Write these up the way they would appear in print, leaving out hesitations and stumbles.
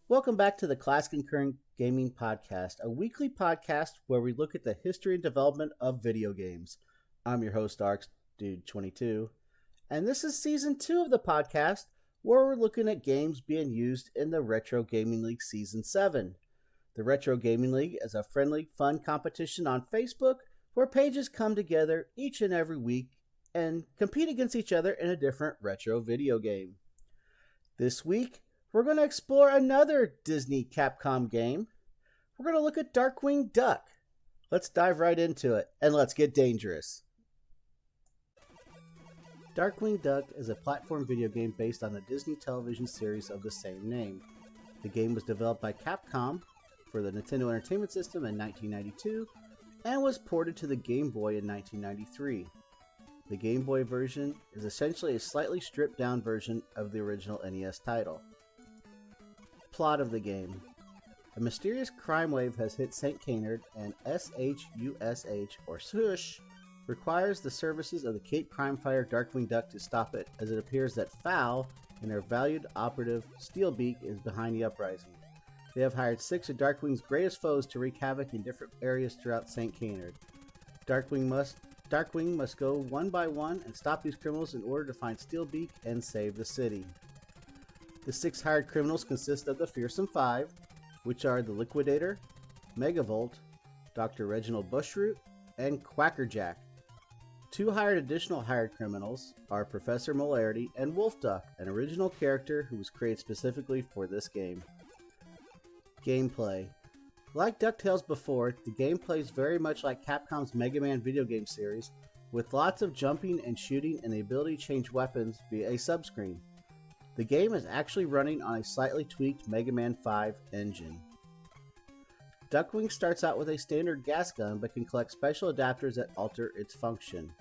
Welcome back to the Classic and Current Gaming Podcast, a weekly podcast where we look at the history and development of video games. I'm your host, ArcsDude22, and this is season 2 of the podcast where we're looking at games being used in the Retro Gaming League Season 7. The Retro Gaming League is a friendly, fun competition on Facebook where pages come together each and every week and compete against each other in a different retro video game. This week, we're going to explore another Disney Capcom game. We're going to look at Darkwing Duck. Let's dive right into it, and let's get dangerous. Darkwing Duck is a platform video game based on the Disney television series of the same name. The game was developed by Capcom for the Nintendo Entertainment System in 1992 and was ported to the Game Boy in 1993. The Game Boy version is essentially a slightly stripped down version of the original NES title. Plot of the game. A mysterious crime wave has hit St. Canard and SHUSH, or SHUSH, requires the services of the Cape crime fighter Darkwing Duck to stop it, as it appears that Fowl and their valued operative Steelbeak is behind the uprising. They have hired 6 of Darkwing's greatest foes to wreak havoc in different areas throughout St. Canard. Darkwing must go one by one and stop these criminals in order to find Steelbeak and save the city. The 6 hired criminals consist of the Fearsome Five, which are the Liquidator, Megavolt, Dr. Reginald Bushroot, and Quackerjack. 2 additional hired criminals are Professor Molarity and Wolf Duck, an original character who was created specifically for this game. Gameplay. Like DuckTales before, the game plays very much like Capcom's Mega Man video game series, with lots of jumping and shooting and the ability to change weapons via a subscreen. The game is actually running on a slightly tweaked Mega Man 5 engine. Duckwing starts out with a standard gas gun but can collect special adapters that alter its function.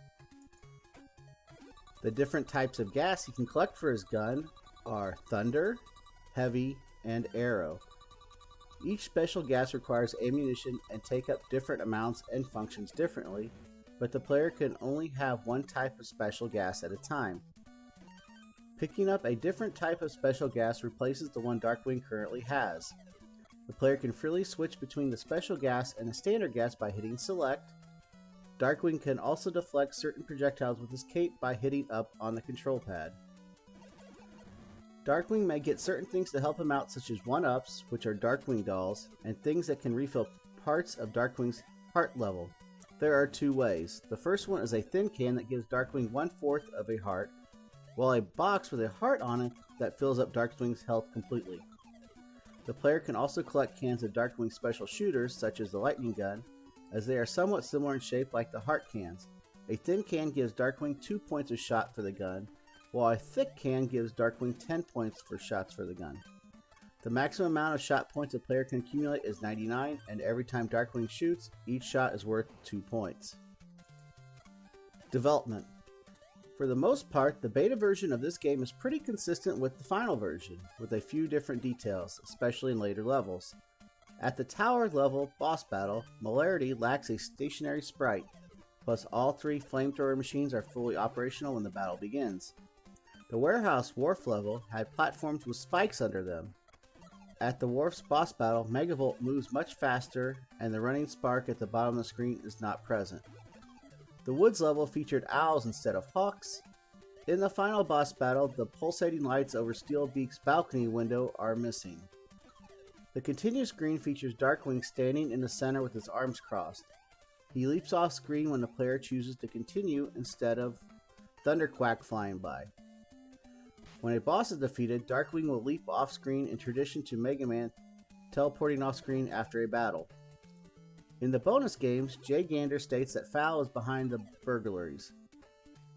The different types of gas he can collect for his gun are Thunder, Heavy, and Arrow. Each special gas requires ammunition and take up different amounts and functions differently, but the player can only have one type of special gas at a time. Picking up a different type of special gas replaces the one Darkwing currently has. The player can freely switch between the special gas and the standard gas by hitting select. Darkwing can also deflect certain projectiles with his cape by hitting up on the control pad. Darkwing may get certain things to help him out, such as 1-ups, which are Darkwing dolls, and things that can refill parts of Darkwing's heart level. There are 2 ways. The first one is a thin can that gives Darkwing 1/4 of a heart, while a box with a heart on it that fills up Darkwing's health completely. The player can also collect cans of Darkwing's special shooters, such as the lightning gun, as they are somewhat similar in shape like the heart cans. A thin can gives Darkwing 2 points a shot for the gun, while a thick can gives Darkwing 10 points for shots for the gun. The maximum amount of shot points a player can accumulate is 99, and every time Darkwing shoots, each shot is worth 2 points. Development. For the most part, the beta version of this game is pretty consistent with the final version, with a few different details, especially in later levels. At the tower level boss battle, Molarity lacks a stationary sprite, plus all 3 flamethrower machines are fully operational when the battle begins. The warehouse wharf level had platforms with spikes under them. At the wharf's boss battle, Megavolt moves much faster, and the running spark at the bottom of the screen is not present. The woods level featured owls instead of hawks. In the final boss battle, the pulsating lights over Steelbeak's balcony window are missing. The continuous screen features Darkwing standing in the center with his arms crossed. He leaps off screen when the player chooses to continue instead of Thunderquack flying by. When a boss is defeated, Darkwing will leap off screen in tradition to Mega Man, teleporting off screen after a battle. In the bonus games, Jay Gander states that Fowl is behind the burglaries.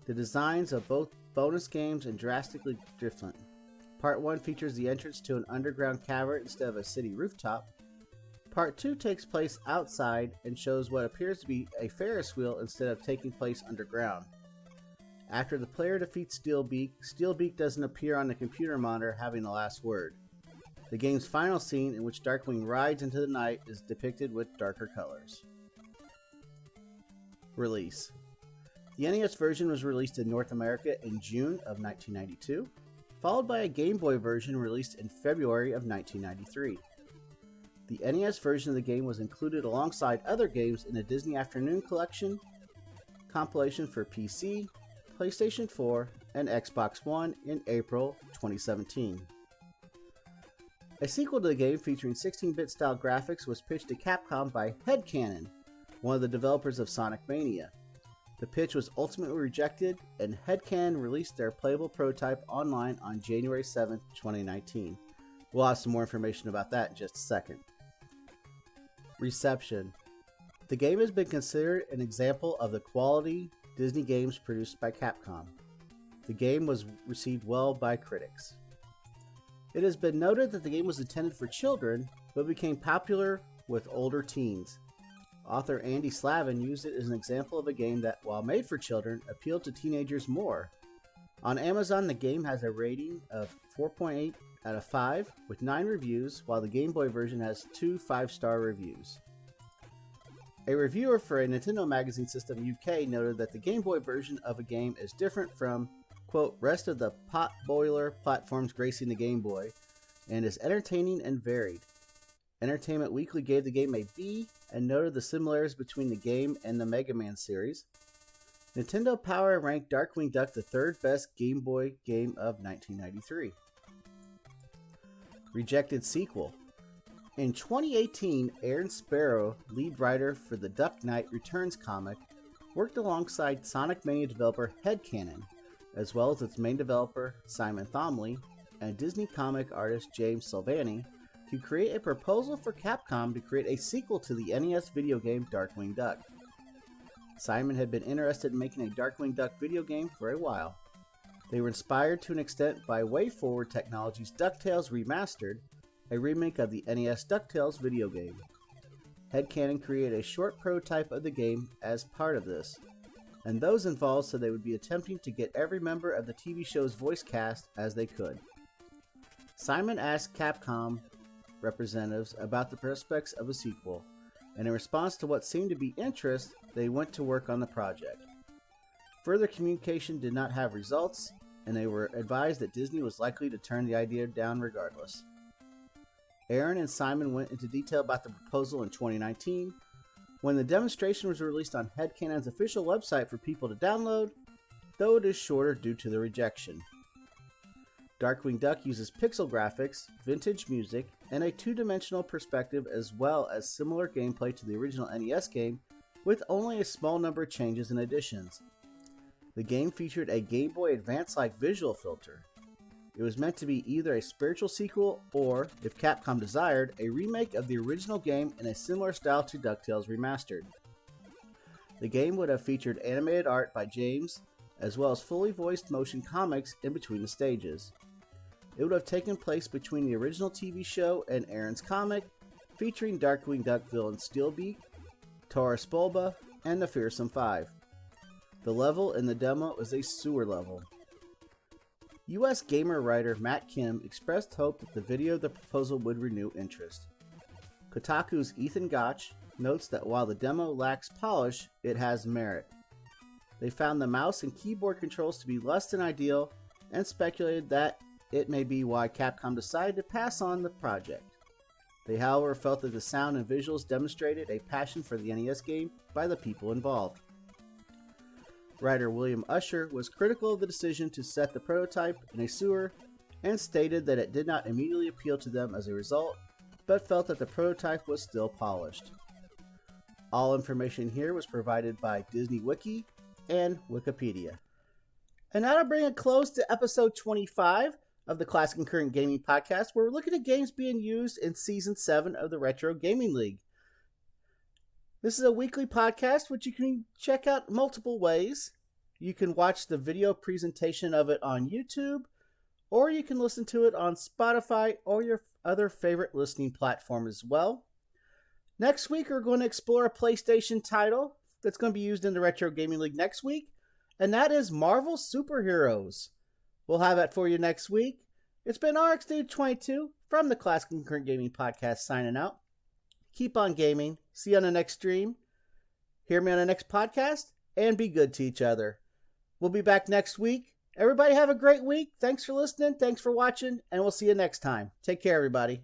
The designs of both bonus games are drastically different. Part 1 features the entrance to an underground cavern instead of a city rooftop. Part 2 takes place outside and shows what appears to be a Ferris wheel instead of taking place underground. After the player defeats Steelbeak, Steelbeak doesn't appear on the computer monitor having the last word. The game's final scene, in which Darkwing rides into the night, is depicted with darker colors. Release. The NES version was released in North America in June of 1992. followed by a Game Boy version released in February of 1993. The NES version of the game was included alongside other games in the Disney Afternoon Collection compilation for PC, PlayStation 4, and Xbox One in April 2017. A sequel to the game featuring 16-bit style graphics was pitched to Capcom by Headcanon, one of the developers of Sonic Mania. The pitch was ultimately rejected, and Headcanon released their playable prototype online on January 7, 2019. We'll have some more information about that in just a second. Reception. The game has been considered an example of the quality Disney games produced by Capcom. The game was received well by critics. It has been noted that the game was intended for children, but became popular with older teens. Author Andy Slavin used it as an example of a game that, while made for children, appealed to teenagers more. On Amazon, the game has a rating of 4.8 out of 5 with 9 reviews, while the Game Boy version has 2 5-star reviews. A reviewer for a Nintendo Magazine System UK noted that the Game Boy version of a game is different from, quote, rest of the pot-boiler platforms gracing the Game Boy, and is entertaining and varied. Entertainment Weekly gave the game a B and noted the similarities between the game and the Mega Man series. Nintendo Power ranked Darkwing Duck the third best Game Boy game of 1993. Rejected sequel. In 2018, Aaron Sparrow, lead writer for the Duck Knight Returns comic, worked alongside Sonic Mania developer Headcanon, as well as its main developer Simon Thomley and Disney comic artist James Silvani, to create a proposal for Capcom to create a sequel to the NES video game Darkwing Duck. Simon had been interested in making a Darkwing Duck video game for a while. They were inspired to an extent by WayForward Technologies' DuckTales Remastered, a remake of the NES DuckTales video game. Headcanon created a short prototype of the game as part of this, and those involved said they would be attempting to get every member of the TV show's voice cast as they could. Simon asked Capcom representatives about the prospects of a sequel, and in response to what seemed to be interest, they went to work on the project. Further communication did not have results, and they were advised that Disney was likely to turn the idea down regardless. Aaron and Simon went into detail about the proposal in 2019, when the demonstration was released on Headcanon's official website for people to download, though it is shorter due to the rejection. Darkwing Duck uses pixel graphics, vintage music, and a two-dimensional perspective, as well as similar gameplay to the original NES game, with only a small number of changes and additions. The game featured a Game Boy Advance-like visual filter. It was meant to be either a spiritual sequel or, if Capcom desired, a remake of the original game in a similar style to DuckTales Remastered. The game would have featured animated art by James, as well as fully voiced motion comics in between the stages. It would have taken place between the original TV show and Aaron's comic, featuring Darkwing Duck villain Steelbeak, Taurus Bulba, and the Fearsome Five. The level in the demo is a sewer level. US gamer writer Matt Kim expressed hope that the video of the proposal would renew interest. Kotaku's Ethan Gotch notes that while the demo lacks polish, it has merit. They found the mouse and keyboard controls to be less than ideal and speculated that it may be why Capcom decided to pass on the project. They, however, felt that the sound and visuals demonstrated a passion for the NES game by the people involved. Writer William Usher was critical of the decision to set the prototype in a sewer and stated that it did not immediately appeal to them as a result, but felt that the prototype was still polished. All information here was provided by Disney Wiki and Wikipedia. And now to bring a close to episode 25 of the Classic and Current Gaming Podcast, where we're looking at games being used in Season 7 of the Retro Gaming League. This is a weekly podcast which you can check out multiple ways. You can watch the video presentation of it on YouTube, or you can listen to it on Spotify or your other favorite listening platform as well. Next week, we're going to explore a PlayStation title that's going to be used in the Retro Gaming League next week, and that is Marvel Superheroes. We'll have that for you next week. It's been RxDude22 from the Classic and Current Gaming Podcast signing out. Keep on gaming. See you on the next stream. Hear me on the next podcast, and be good to each other. We'll be back next week, Everybody have a great week. Thanks for listening. Thanks for watching. And we'll see you next time. Take care, everybody.